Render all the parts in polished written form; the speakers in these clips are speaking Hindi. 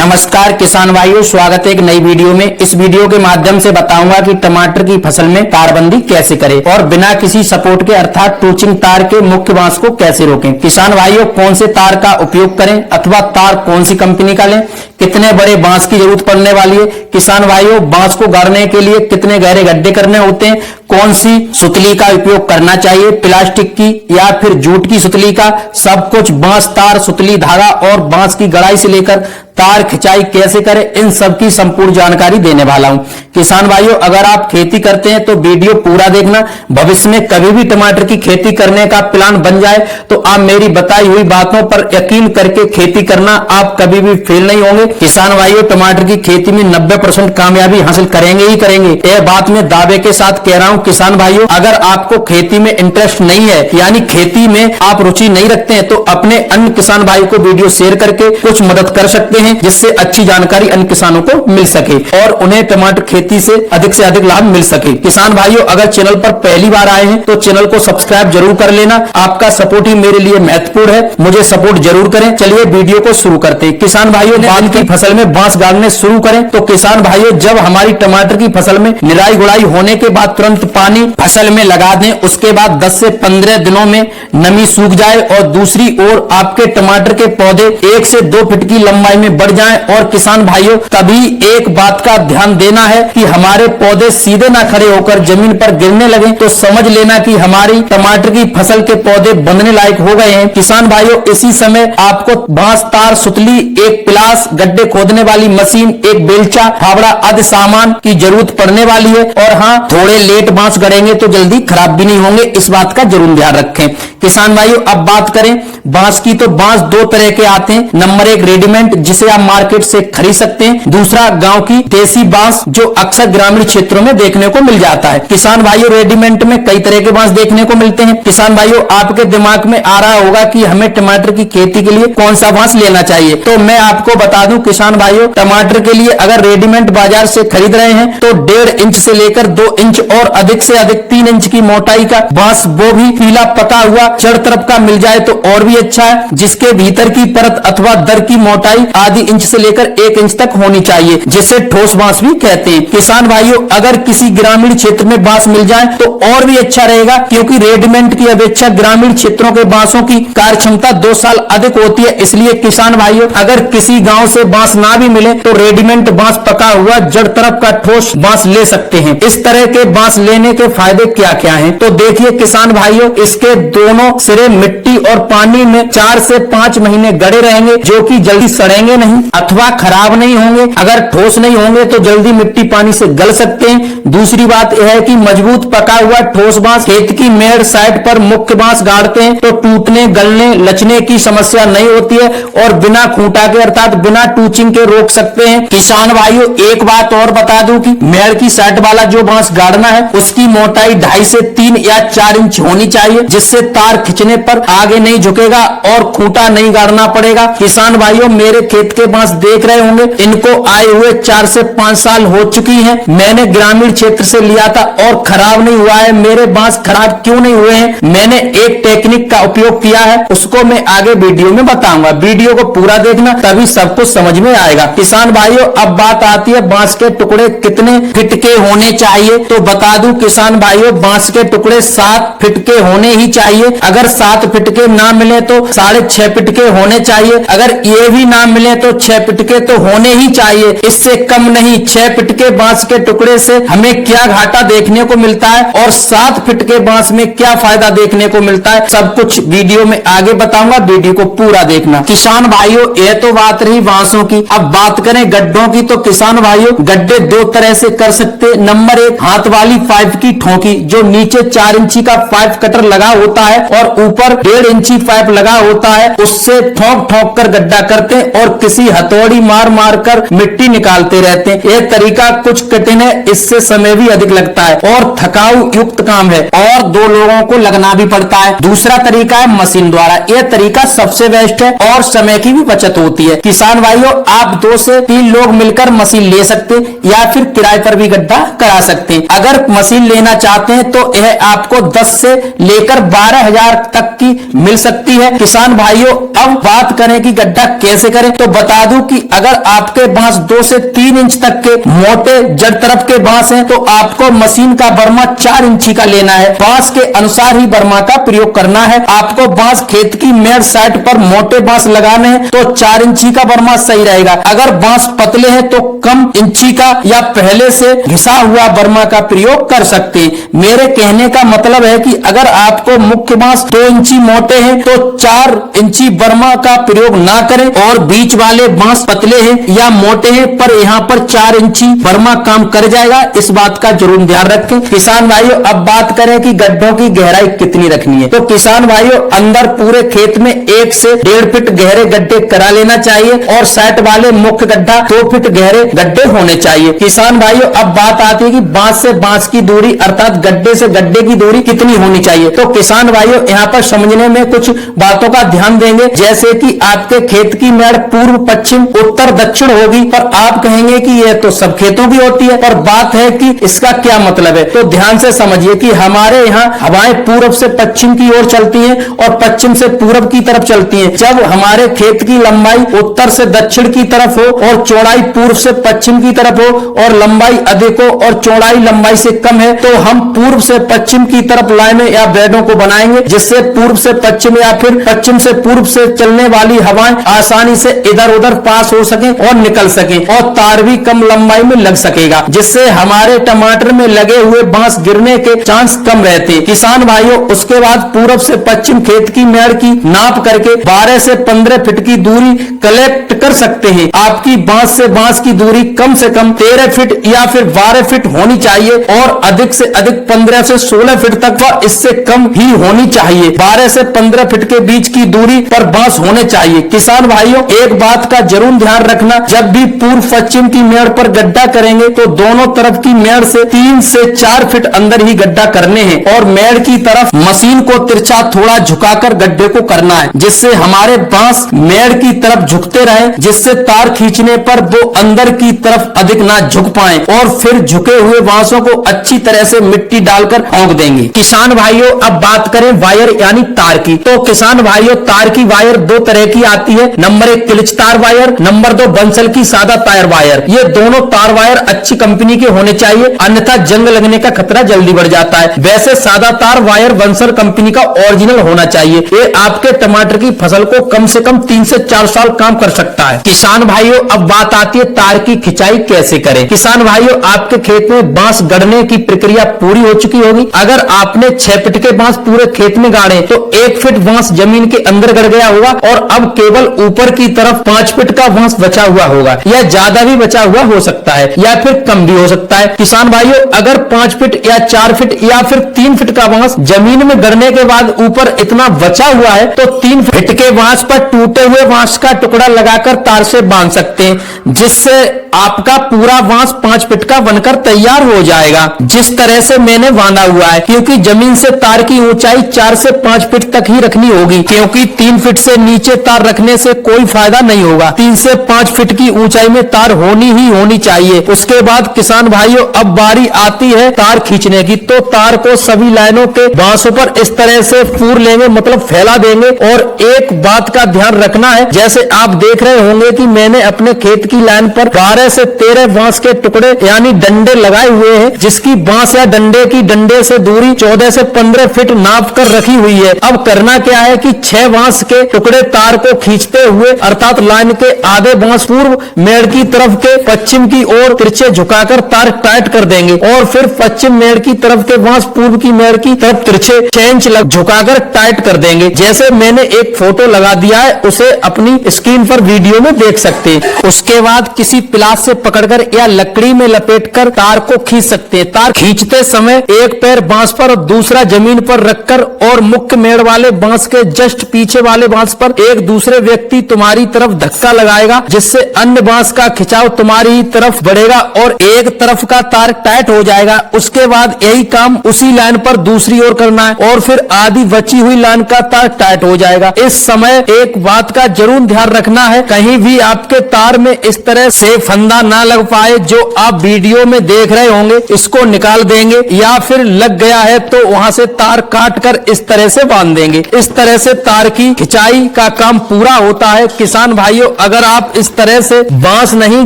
नमस्कार किसान भाइयों, स्वागत है एक नई वीडियो में। इस वीडियो के माध्यम से बताऊंगा कि टमाटर की फसल में तारबंदी कैसे करें और बिना किसी सपोर्ट के अर्थात टूचिंग तार के मुख्य बांस को कैसे रोकें। किसान भाइयों, कौन से तार का उपयोग करें अथवा तार कौन सी कंपनी का लें, कितने बड़े बांस की जरूरत पड़ने वाली है। किसान भाइयों, बांस को गाड़ने के लिए कितने गहरे गड्ढे करने होते हैं, कौन सी सुतली का उपयोग करना चाहिए, प्लास्टिक की या फिर जूट की सुतली का, सब कुछ बांस, तार, सुतली, धागा और बांस की गड़ाई से लेकर तार खिंचाई कैसे करें, इन सब की संपूर्ण जानकारी देने वाला हूं। किसान भाइयों, अगर आप खेती करते हैं तो वीडियो पूरा देखना। भविष्य में कभी भी टमाटर की खेती करने का प्लान बन जाए तो आप मेरी बताई हुई बातों पर यकीन करके खेती करना, आप कभी भी फेल नहीं होंगे। किसान भाइयों, टमाटर की खेती में 90% कामयाबी हासिल करेंगे ही करेंगे, यह बात मैं दावे के साथ कह रहा हूं। किसान भाइयों, अगर आपको खेती में इंटरेस्ट नहीं है, यानी खेती में आप रुचि नहीं रखते हैं, तो अपने अन्य किसान भाई को वीडियो शेयर करके कुछ मदद कर सकते हैं, जिससे अच्छी जानकारी अन्य किसानों को मिल सके और उन्हें टमाटर खेती से अधिक लाभ मिल सके। किसान भाइयों, अगर चैनल पर पहली बार आए हैं तो चैनल को सब्सक्राइब जरूर कर लेना। आपका सपोर्ट ही मेरे लिए महत्वपूर्ण है, मुझे सपोर्ट जरूर करें। चलिए वीडियो को शुरू करते हैं। किसान भाइयों, धान की फसल में बांस गाड़ने शुरू करें तो किसान भाइयों, जब हमारी टमाटर की फसल में निराई गुड़ाई होने के बाद तुरंत पानी फसल में लगा दें। उसके बाद 10 से 15 दिनों में नमी सूख जाए और दूसरी ओर आपके टमाटर के पौधे 1 से 2 फीट की लंबाई में बढ़ जाएं। और किसान भाइयों, तभी एक बात का ध्यान देना है कि हमारे पौधे सीधे ना खड़े होकर जमीन पर गिरने लगे तो समझ लेना कि हमारी टमाटर की फसल के पौधे बंधने लायक हो गए हैं। किसान भाइयों, इसी समय आपको बांस, तार, सुतली, एक प्लास, गड्ढे खोदने वाली मशीन, एक बेलचा, फावड़ा आदि सामान की जरूरत पड़ने वाली है। और हाँ, थोड़े लेट बांस गड़ेंगे तो जल्दी खराब भी नहीं होंगे, इस बात का जरूर ध्यान रखें। किसान भाइयों, अब बात करें बांस की तो बांस 2 तरह के आते हैं। नंबर 1 रेडीमेड, जिसे आप मार्केट से खरीद सकते हैं। दूसरा गांव की देसी बांस, जो अक्सर ग्रामीण क्षेत्रों में देखने को मिल जाता है। किसान भाइयों, रेडीमेड में कई तरह के बांस देखने को मिलते हैं। किसान भाइयों, आपके दिमाग में आ रहा होगा कि हमें टमाटर की खेती के लिए कौन सा बांस लेना चाहिए, तो मैं आपको बता दूं किसान भाइयों, टमाटर के लिए अगर रेडीमेड बाजार से खरीद रहे हैं तो 1.5 इंच से लेकर 2 इंच और अधिक से अधिक 3 इंच की मोटाई का बांस, वो भी पीला पका हुआ जड़ तरफ का मिल जाए तो और भी अच्छा है, जिसके भीतर की परत अथवा दर की मोटाई आधी इंच से लेकर 1 इंच तक होनी चाहिए, जिसे ठोस बांस भी कहते हैं। किसान भाइयों, अगर किसी ग्रामीण क्षेत्र में बांस मिल जाए तो और भी अच्छा रहेगा, क्योंकि रेडीमेड की अपेक्षा ग्रामीण क्षेत्रों के बांसों की कार्य क्षमता 2 साल अधिक होती है। इसलिए किसान भाइयों, अगर किसी गांव से बांस ना भी मिले तो रेडीमेड बांस, पका हुआ जड़ तरफ का ठोस बांस ले सकते हैं। इस तरह के बांस लेने के फायदे क्या क्या हैं, तो देखिए किसान भाइयों, इसके दोनों सिरे मिट्टी और पानी में 4 से 5 महीने गड़े रहेंगे, जो कि जल्दी सड़ेंगे नहीं अथवा खराब नहीं होंगे। अगर ठोस नहीं होंगे तो जल्दी मिट्टी पानी से गल सकते हैं। दूसरी बात यह है कि मजबूत पका हुआ ठोस बांस खेत की मेड़ साइड पर मुख्य बांस गाड़ते हैं तो टूटने, गलने, लचने की समस्या नहीं होती है और बिना खूंटा के अर्थात बिना टूचिंग के रोक सकते हैं। किसान भाइयों, एक बात और बता दूं कि मेड़ की साइड वाला जो बांस गाड़ना है उसकी मोटाई 2.5 से 3 या 4 इंच होनी चाहिए, जिससे तार खींचने पर आगे नहीं झुकेगा और खूंटा नहीं गाड़ना पड़ेगा। किसान भाइयों, मेरे खेत के बांस देख रहे होंगे, इनको आए हुए 4 से 5 साल हो चुकी हैं। मैंने ग्रामीण क्षेत्र से लिया था और खराब नहीं हुआ है। मेरे बांस खराब क्यों नहीं हुए हैं, मैंने एक टेक्निक का उपयोग किया है, उसको मैं आगे वीडियो में बताऊंगा। वीडियो को पूरा देखना, तभी सब कुछ समझ में आएगा। किसान भाइयों, अब बात आती है बांस के टुकड़े कितने फीट के होने चाहिए, तो बता दूं किसान भाइयों, बांस के टुकड़े 7 फीट के होने ही चाहिए। अगर 7 फीट के ना मिले तो 6.5 फीट के होने चाहिए। अगर ये भी ना मिले तो 6 फीट के तो होने ही चाहिए, इससे कम नहीं। 6 फीट के बांस के टुकड़े से हमें क्या घाटा देखने को मिलता है और 7 फीट के बांस में क्या फायदा देखने को मिलता है, सब कुछ वीडियो में आगे बताऊंगा, वीडियो को पूरा देखना। किसान भाइयों, यह तो बात रही बांसों की। अब बात करें गड्ढों की, तो किसान भाइयों, गड्ढे 2 तरह से कर सकते। नंबर 1 हाथ वाली पाइप की ठोकी, जो नीचे 4 इंची का पाइप कटर लगा होता है और ऊपर 1.5 इंची पाइप लगा होता है, उससे ठोक ठोक कर गड्ढा करते हैं और किसी हथौड़ी मार मार कर मिट्टी निकालते रहते हैं। यह तरीका कुछ कठिन है, इससे समय भी अधिक लगता है और थकाऊ युक्त काम है और 2 लोगों को लगना भी पड़ता है। दूसरा तरीका है मशीन द्वारा, यह तरीका सबसे बेस्ट है और समय की भी बचत होती है। किसान भाइयों, आप 2 से 3 लोग मिलकर मशीन ले सकते या फिर किराए पर भी गड्ढा करा सकते हैं। अगर मशीन लेना चाहते हैं तो यह आपको 10 से लेकर 12,000 तक की मिल सकती है। किसान भाइयों, अब बात करें कि गड्ढा कैसे करें, तो बता दूं कि अगर आपके बांस 2 से 3 इंच तक के मोटे जड़ तरफ के बांस हैं तो आपको मशीन का बर्मा 4 इंची का लेना है। बांस के अनुसार ही बर्मा का प्रयोग करना है। आपको बांस खेत की मेड़ साइड पर मोटे बांस लगाने हैं तो 4 इंची का बर्मा सही रहेगा। अगर बांस पतले हैं तो कम इंची का या पहले से घिसा हुआ बर्मा का प्रयोग कर सकते हैं। मेरे कहने का मतलब है कि अगर आपको मुख्य बांस 2 इंची मोटे हैं तो 4 इंची बर्मा का प्रयोग ना करें, और बीच वाले बांस पतले हैं या मोटे हैं पर यहाँ पर 4 इंची बर्मा काम कर जाएगा। इस बात का जरूर ध्यान रखें। किसान भाइयों, अब बात करें कि गड्ढों की गहराई कितनी रखनी है। तो किसान भाइयों, अंदर पूरे खेत में 1 से 1.5 फीट गहरे गड्ढे करा लेना चाहिए और साइड वाले मुख्य गड्ढा 2 फीट गहरे गड्ढे होने चाहिए। किसान भाइयों, अब बात आती है कि बांस से बांस की दूरी अर्थात गड्ढे से गड्ढे की दूरी कितनी होनी चाहिए। तो किसान भाइयों, यहाँ पर समझने में कुछ बातों का ध्यान देंगे, जैसे कि आपके खेत की मेड़ पूर्व पश्चिम उत्तर दक्षिण होगी, पर आप कहेंगे कि यह तो सब खेतों की होती है, पर बात है कि इसका क्या मतलब है। तो ध्यान से समझिए कि हमारे यहाँ हवाएं पूर्व से पश्चिम की ओर चलती हैं और पश्चिम से पूर्व की तरफ चलती हैं। जब हमारे खेत की लंबाई उत्तर से दक्षिण की तरफ हो और चौड़ाई पूर्व से पश्चिम की तरफ हो और लंबाई अधिक हो और चौड़ाई लंबाई से कम है, तो हम पूर्व से पश्चिम की तरफ लाइनें या बेडों को बनाएंगे, जिससे पूर्व से पश्चिम या फिर पश्चिम से पूर्व से चलने वाली हवाएं आसानी से इधर उधर पास हो सके और निकल सके, और तार भी कम लंबाई में लग सकेगा, जिससे हमारे टमाटर में लगे हुए बांस गिरने के चांस कम रहते। किसान भाइयों, उसके बाद पूर्व से पश्चिम खेत की मेड़ की नाप करके 12 से 15 फीट की दूरी कलेक्ट कर सकते हैं। आपकी बांस से बांस की दूरी कम से कम 13 फीट या फिर 12 फीट होनी चाहिए और अधिक से अधिक 15 से 16 फीट तक व इससे कम ही होनी चाहिए। 12 से 15 फीट के बीच की दूरी पर बांस होने चाहिए। किसान भाइयों, एक बात का जरूर ध्यान रखना, जब भी पूर्व पश्चिम की मेड़ पर गड्ढा करेंगे तो दोनों तरफ की मेड़ से 3 से 4 फीट अंदर ही गड्ढा करने हैं और मेड़ की तरफ मशीन को तिरछा थोड़ा झुकाकर गड्ढे को करना है, जिससे हमारे बांस मेड़ की तरफ झुकते रहे, जिससे तार खींचने पर वो अंदर की तरफ अधिक ना झुक पाए और फिर झुके हुए बांसों को अच्छी तरह से मिट्टी डालकर ठोक देंगे। किसान भाइयों, अब बात करें वायर यानी तार की। तो किसान भाइयों, तार की वायर 2 तरह की आती है। नंबर 1 क्लिच तार वायर, नंबर 2 बंसल की सादा तार वायर। ये दोनों तार वायर अच्छी कंपनी के होने चाहिए, अन्यथा जंग लगने का खतरा जल्दी बढ़ जाता है। वैसे सादा तार वायर बंसल कंपनी का ओरिजिनल होना चाहिए। ये आपके टमाटर की फसल को कम से कम 3 से 4 साल काम कर सकता है। किसान भाइयों, अब बात आती है तार की खिंचाई कैसे करें। किसान भाइयों, आपके खेत में बांस गड़ने की प्रक्रिया पूरी हो चुकी होगी। अगर आपने 6 फीट के बांस पूरे खेत में गाड़े तो 1 फीट बांस जमीन के अंदर गड़ गया होगा और अब केवल ऊपर की तरफ 5 फीट का बांस बचा हुआ होगा, या ज्यादा भी बचा हुआ हो सकता है या फिर कम भी हो सकता है। किसान भाइयों, अगर 5 फीट या 4 फीट या फिर 3 फीट का बांस जमीन में गड़ने के बाद ऊपर इतना बचा हुआ है तो 3 फीट के बांस पर टूटे हुए बांस का टुकड़ा लगाकर तार से बांध सकते हैं, जिससे आपका पूरा बांस 5 फीट का बनकर तैयार हो जाएगा, जिस तरह से मैंने बांधा हुआ है। क्योंकि जमीन से तार की ऊंचाई 4 से 5 फीट तक ही रखनी होगी, क्योंकि 3 फीट से नीचे तार रखने से कोई फायदा नहीं होगा। 3 से 5 फीट की ऊंचाई में तार होनी ही होनी चाहिए। उसके बाद किसान भाइयों, अब बारी आती है तार खींचने की। तो तार को सभी लाइनों के बांसों पर इस तरह से फूर लेंगे, मतलब फैला देंगे। और एक बात का ध्यान रखना है, जैसे आप देख रहे होंगे कि मैंने अपने खेत की लाइन पर 12 से 13 बांस के टुकड़े यानी डंडे लगाए हुए हैं, जिसकी बांस या डंडे से दूरी 14 से 15 फीट नाप कर रखी हुई है। अब करना क्या है कि 6 बांस के टुकड़े तार को खींचते हुए अर्थात लाइन के आधे बांस पूर्व मेड़ की तरफ के पश्चिम की ओर तिरछे झुकाकर तार टाइट कर देंगे और फिर पश्चिम मेड़ की तरफ के बांस पूर्व की मेड़ की तरफ तिरछे 6 इंच झुकाकर टाइट कर देंगे। जैसे मैंने एक फोटो लगा दिया है, उसे अपनी स्क्रीन पर वीडियो में देख सकते हैं। उसके बाद किसी प्लास से पकड़कर या लकड़ी में लपेटकर तार को खींच सकते हैं। तार खींचते समय एक पैर बांस पर और दूसरा जमीन पर रखकर और मुख्य मेड़ वाले बांस के जस्ट पीछे वाले बांस पर एक दूसरे व्यक्ति तुम्हारी तरफ धक्का लगाएगा, जिससे अन्य बांस का खिंचाव तुम्हारी ही तरफ बढ़ेगा और एक तरफ का तार टाइट हो जाएगा। उसके बाद यही काम उसी लाइन पर दूसरी ओर करना है और फिर आधी बची हुई लाइन का तार टाइट हो जाएगा। इस समय एक बात का जरूर ध्यान रखना है, कहीं भी आपके तार में इस इस तरह से फंदा ना लग पाए जो आप वीडियो में देख रहे होंगे, इसको निकाल देंगे, या फिर लग गया है तो वहां से तार काट कर इस तरह से बांध देंगे। इस तरह से तार की खिंचाई का काम पूरा होता है। किसान भाइयों, अगर आप इस तरह से बांस नहीं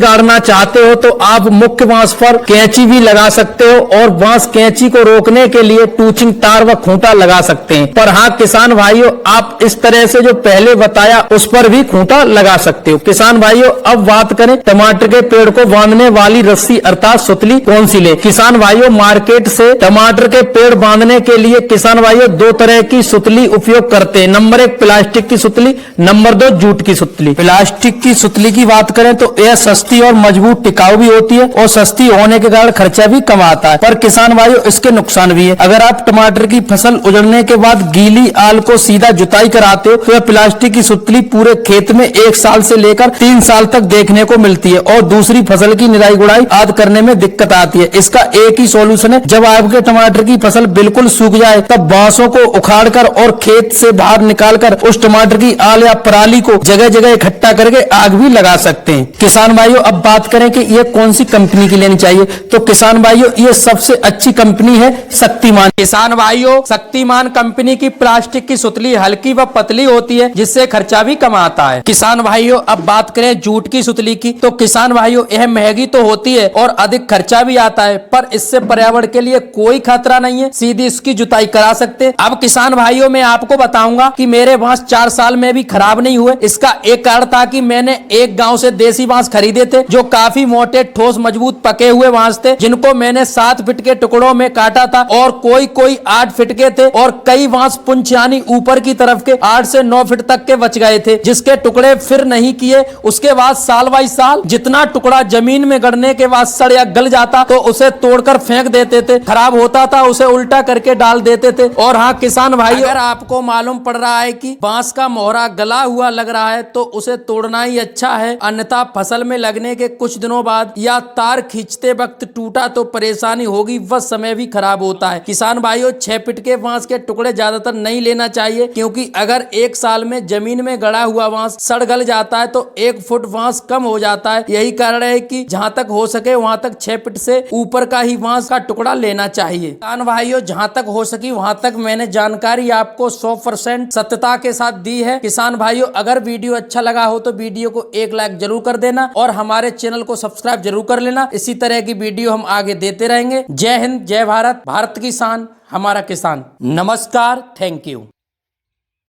गाड़ना चाहते हो तो आप मुख्य बांस पर कैंची भी लगा सकते हो और बांस कैंची को रोकने के लिए टूचिंग तार व खूंटा लगा सकते हैं। पर हाँ किसान भाइयों, आप इस तरह से जो पहले बताया उस पर भी खूंटा लगा सकते हो। किसान भाइयों, अब बात करें टमाटर के पेड़ को बांधने वाली रस्सी अर्थात सुतली कौन सी ले। किसान भाइयों, मार्केट से टमाटर के पेड़ बांधने के लिए किसान भाइयों दो तरह की सुतली उपयोग करते हैं। नंबर 1 प्लास्टिक की सुतली, नंबर 2 जूट की सुतली। प्लास्टिक की सुतली की बात करें तो यह सस्ती और मजबूत टिकाऊ भी होती है और सस्ती होने के कारण खर्चा भी कम आता है। पर किसान भाइयों, इसके नुकसान भी है। अगर आप टमाटर की फसल उजड़ने के बाद गीली आल को सीधा जुताई कराते हो तो यह प्लास्टिक की सुतली पूरे खेत में 1 साल से लेकर 3 साल तक देखने को मिलती है और दूसरी फसल की निराई गुड़ाई आदि करने में दिक्कत आती है। इसका एक ही सॉल्यूशन है, जब आपके टमाटर की फसल बिल्कुल सूख जाए तब बांसों को उखाड़कर और खेत से बाहर निकालकर उस टमाटर की आल या पराली को जगह जगह इकट्ठा करके आग भी लगा सकते हैं। किसान भाइयों, अब बात करें कि ये कौन सी कंपनी की लेनी चाहिए, तो किसान भाइयों ये सबसे अच्छी कंपनी है शक्तिमान। किसान भाइयों, शक्तिमान कंपनी की प्लास्टिक की सुतली हल्की व पतली होती है जिससे खर्चा भी कम आता है। किसान भाइयों, अब बात करें जूट की सुतली की, तो किसान भाइयों यह महंगी तो होती है और अधिक खर्चा भी आता है, पर इससे पर्यावरण के लिए कोई खतरा नहीं है, सीधी इसकी जुताई करा सकते हैं। अब किसान भाइयों, मैं आपको बताऊंगा कि मेरे बांस 4 साल में भी खराब नहीं हुए। इसका एक कारण था कि मैंने एक गांव से देसी बांस खरीदे थे जो काफी मोटे, ठोस, मजबूत पके हुए बांस थे, जिनको मैंने 7 फीट के टुकड़ों में काटा था और कोई 8 फीट के थे और कई बांस पुंछ यानी ऊपर की तरफ के 8 से 9 फीट तक के बच गए थे, जिसके टुकड़े फिर नहीं किए। उसके बाद साल बाई साल जितना टुकड़ा जमीन में गड़ने के बाद सड़ या गल जाता तो उसे तोड़कर फेंक देते थे, खराब होता था उसे उल्टा करके डाल देते थे। और हाँ किसान भाई, अगर आपको मालूम पड़ रहा है कि बांस का मोहरा गला हुआ लग रहा है तो उसे तोड़ना ही अच्छा है, अन्यथा फसल में लगने के कुछ दिनों बाद या तार खींचते वक्त टूटा तो परेशानी होगी व समय भी खराब होता है। किसान भाइयों, 6 फीट के बांस के टुकड़े ज्यादातर नहीं लेना चाहिए, क्योंकि अगर 1 साल में जमीन में गड़ा हुआ बांस सड़ गल जाता है तो 1 फुट बांस कम हो जाता है। यही कारण है कि जहां तक हो सके वहां तक 6 फीट से ऊपर का ही बांस का टुकड़ा लेना चाहिए। किसान भाइयों, जहां तक हो सकी वहां तक मैंने जानकारी आपको 100% सत्यता के साथ दी है। किसान भाइयों, अगर वीडियो अच्छा लगा हो तो वीडियो को एक लाइक जरूर कर देना और हमारे चैनल को सब्सक्राइब जरूर कर लेना। इसी तरह की वीडियो हम आगे देते रहेंगे। जय हिंद, जय भारत, भारत की शान हमारा किसान। नमस्कार, थैंक यू।